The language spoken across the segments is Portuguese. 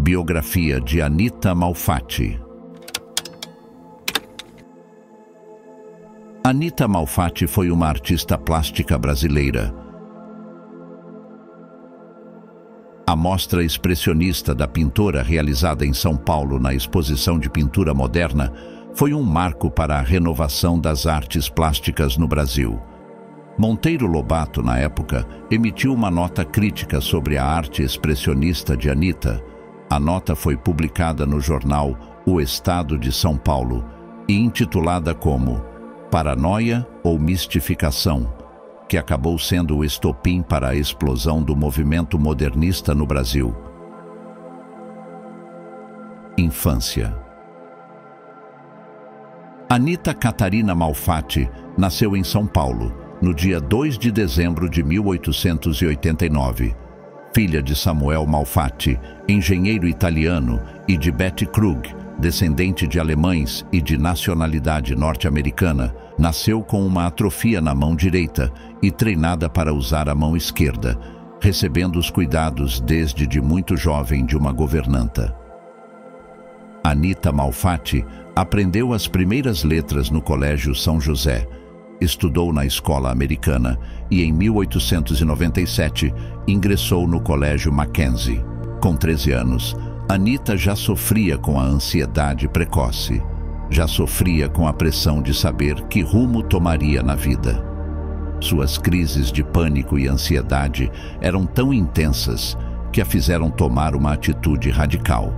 Biografia de Anita Malfatti. Anita Malfatti foi uma artista plástica brasileira. A mostra expressionista da pintora realizada em São Paulo na Exposição de Pintura Moderna foi um marco para a renovação das artes plásticas no Brasil. Monteiro Lobato, na época, emitiu uma nota crítica sobre a arte expressionista de Anita. A nota foi publicada no jornal O Estado de São Paulo e intitulada como Paranoia ou Mistificação, que acabou sendo o estopim para a explosão do movimento modernista no Brasil. Infância. Anita Catarina Malfatti nasceu em São Paulo, no dia 2 de dezembro de 1889. Filha de Samuel Malfatti, engenheiro italiano, e de Betty Krug, descendente de alemães e de nacionalidade norte-americana, nasceu com uma atrofia na mão direita e treinada para usar a mão esquerda, recebendo os cuidados desde de muito jovem de uma governanta. Anita Malfatti aprendeu as primeiras letras no Colégio São José, estudou na escola americana e em 1897 ingressou no Colégio Mackenzie. Com 13 anos, Anita já sofria com a ansiedade precoce. Já sofria com a pressão de saber que rumo tomaria na vida. Suas crises de pânico e ansiedade eram tão intensas que a fizeram tomar uma atitude radical.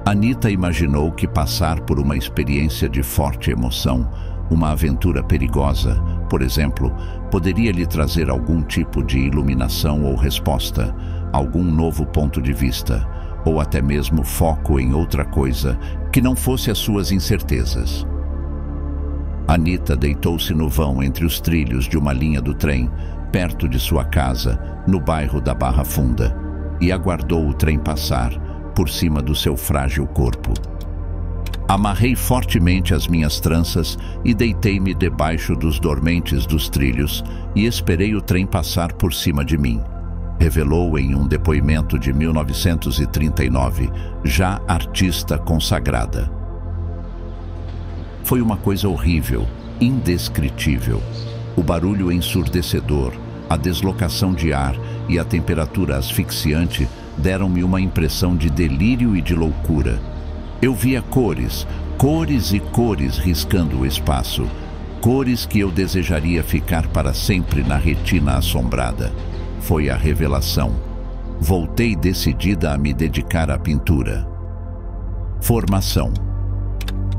Anita imaginou que passar por uma experiência de forte emoção, uma aventura perigosa, por exemplo, poderia lhe trazer algum tipo de iluminação ou resposta, algum novo ponto de vista, ou até mesmo foco em outra coisa que não fosse as suas incertezas. Anita deitou-se no vão entre os trilhos de uma linha do trem, perto de sua casa, no bairro da Barra Funda, e aguardou o trem passar por cima do seu frágil corpo. Amarrei fortemente as minhas tranças e deitei-me debaixo dos dormentes dos trilhos e esperei o trem passar por cima de mim, revelou em um depoimento de 1939, já artista consagrada. Foi uma coisa horrível, indescritível. O barulho ensurdecedor, a deslocação de ar e a temperatura asfixiante deram-me uma impressão de delírio e de loucura. Eu via cores, cores e cores riscando o espaço, cores que eu desejaria ficar para sempre na retina assombrada. Foi a revelação. Voltei decidida a me dedicar à pintura. Formação.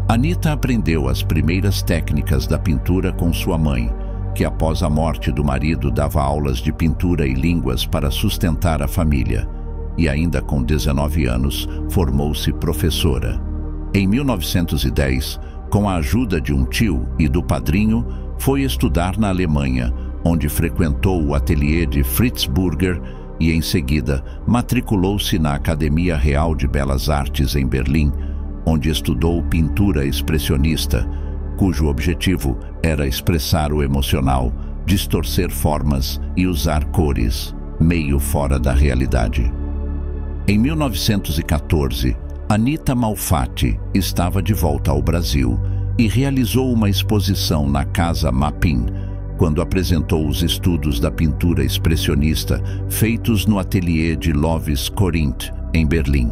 Anita aprendeu as primeiras técnicas da pintura com sua mãe, que após a morte do marido dava aulas de pintura e línguas para sustentar a família. E ainda com 19 anos, formou-se professora. Em 1910, com a ajuda de um tio e do padrinho, foi estudar na Alemanha, onde frequentou o ateliê de Fritz Burger e, em seguida, matriculou-se na Academia Real de Belas Artes em Berlim, onde estudou pintura expressionista, cujo objetivo era expressar o emocional, distorcer formas e usar cores, meio fora da realidade. Em 1914, Anita Malfatti estava de volta ao Brasil e realizou uma exposição na Casa Mappin, quando apresentou os estudos da pintura expressionista feitos no ateliê de Lovis Corinth, em Berlim.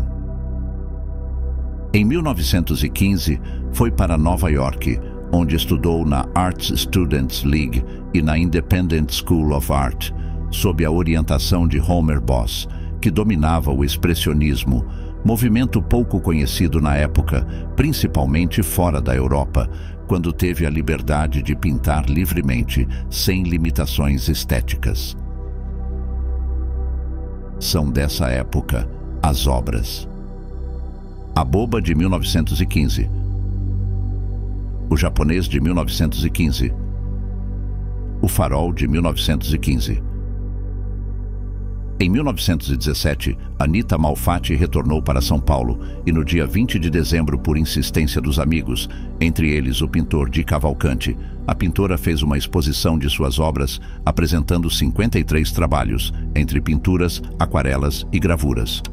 Em 1915, foi para Nova York, onde estudou na Arts Students League e na Independent School of Art, sob a orientação de Homer Boss, que dominava o expressionismo, movimento pouco conhecido na época, principalmente fora da Europa, quando teve a liberdade de pintar livremente, sem limitações estéticas. São dessa época as obras: A Boba, de 1915, O Japonês, de 1915, O Farol, de 1915. Em 1917, Anita Malfatti retornou para São Paulo e no dia 20 de dezembro, por insistência dos amigos, entre eles o pintor Di Cavalcanti, a pintora fez uma exposição de suas obras apresentando 53 trabalhos, entre pinturas, aquarelas e gravuras.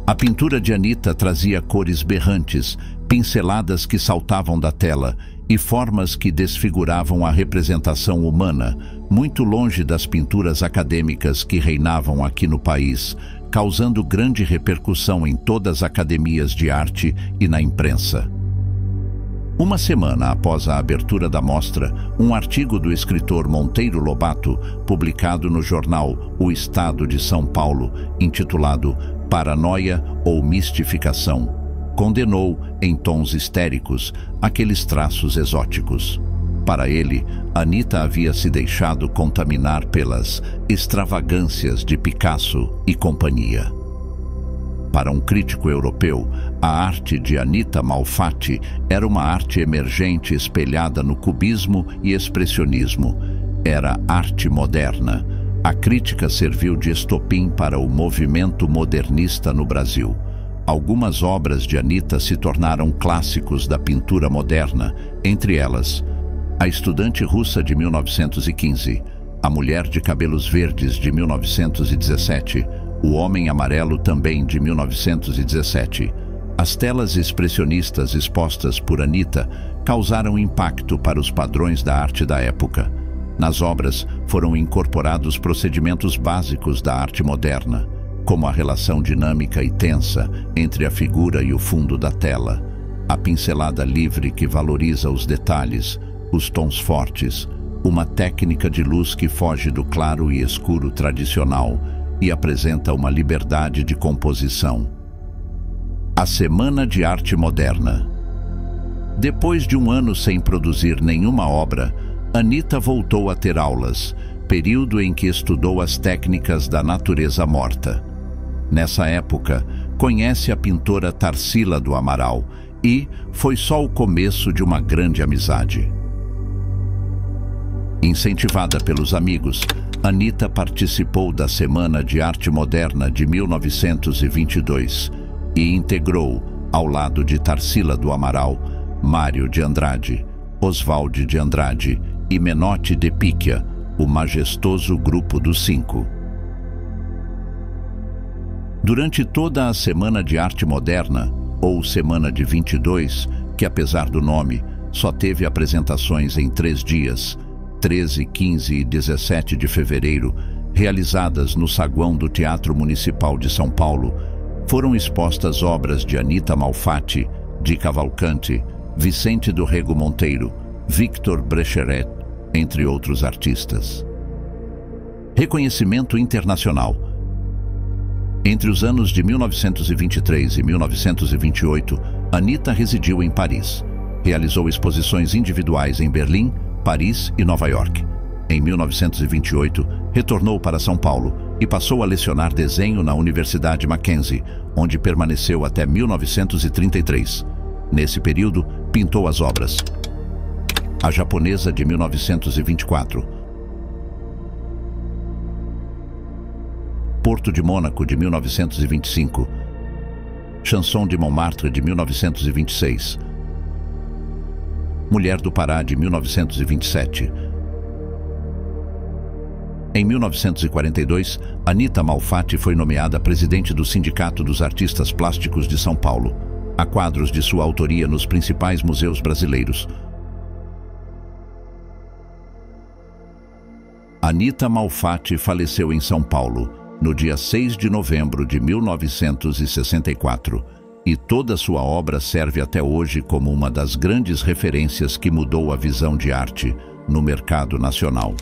A pintura de Anita trazia cores berrantes, pinceladas que saltavam da tela e formas que desfiguravam a representação humana, muito longe das pinturas acadêmicas que reinavam aqui no país, causando grande repercussão em todas as academias de arte e na imprensa. Uma semana após a abertura da mostra, um artigo do escritor Monteiro Lobato, publicado no jornal O Estado de São Paulo, intitulado Paranoia ou Mistificação, condenou, em tons histéricos, aqueles traços exóticos. Para ele, Anita havia se deixado contaminar pelas extravagâncias de Picasso e companhia. Para um crítico europeu, a arte de Anita Malfatti era uma arte emergente espelhada no cubismo e expressionismo. Era arte moderna. A crítica serviu de estopim para o movimento modernista no Brasil. Algumas obras de Anita se tornaram clássicos da pintura moderna, entre elas A Estudante Russa, de 1915, A Mulher de Cabelos Verdes, de 1917, O Homem Amarelo, também de 1917. As telas expressionistas expostas por Anita causaram impacto para os padrões da arte da época. Nas obras foram incorporados procedimentos básicos da arte moderna, como a relação dinâmica e tensa entre a figura e o fundo da tela, a pincelada livre que valoriza os detalhes, os tons fortes, uma técnica de luz que foge do claro e escuro tradicional e apresenta uma liberdade de composição. A Semana de Arte Moderna. Depois de um ano sem produzir nenhuma obra, Anita voltou a ter aulas, período em que estudou as técnicas da natureza morta. Nessa época, conhece a pintora Tarsila do Amaral e foi só o começo de uma grande amizade. Incentivada pelos amigos, Anita participou da Semana de Arte Moderna de 1922 e integrou, ao lado de Tarsila do Amaral, Mário de Andrade, Oswald de Andrade e Menotti de Picchia, o majestoso Grupo dos Cinco. Durante toda a Semana de Arte Moderna, ou Semana de 22, que apesar do nome, só teve apresentações em 3 dias, 13, 15 e 17 de fevereiro, realizadas no saguão do Teatro Municipal de São Paulo, foram expostas obras de Anita Malfatti, de Cavalcanti, Vicente do Rego Monteiro, Victor Brecheret, entre outros artistas. Reconhecimento internacional. Entre os anos de 1923 e 1928, Anita residiu em Paris. Realizou exposições individuais em Berlim, Paris e Nova York. Em 1928, retornou para São Paulo e passou a lecionar desenho na Universidade Mackenzie, onde permaneceu até 1933. Nesse período, pintou as obras A Japonesa, de 1924, Porto de Mônaco, de 1925, Chanson de Montmartre, de 1926, Mulher do Pará, de 1927. Em 1942, Anita Malfatti foi nomeada presidente do Sindicato dos Artistas Plásticos de São Paulo. Há quadros de sua autoria nos principais museus brasileiros. Anita Malfatti faleceu em São Paulo, no dia 6 de novembro de 1964, e toda sua obra serve até hoje como uma das grandes referências que mudou a visão de arte no mercado nacional.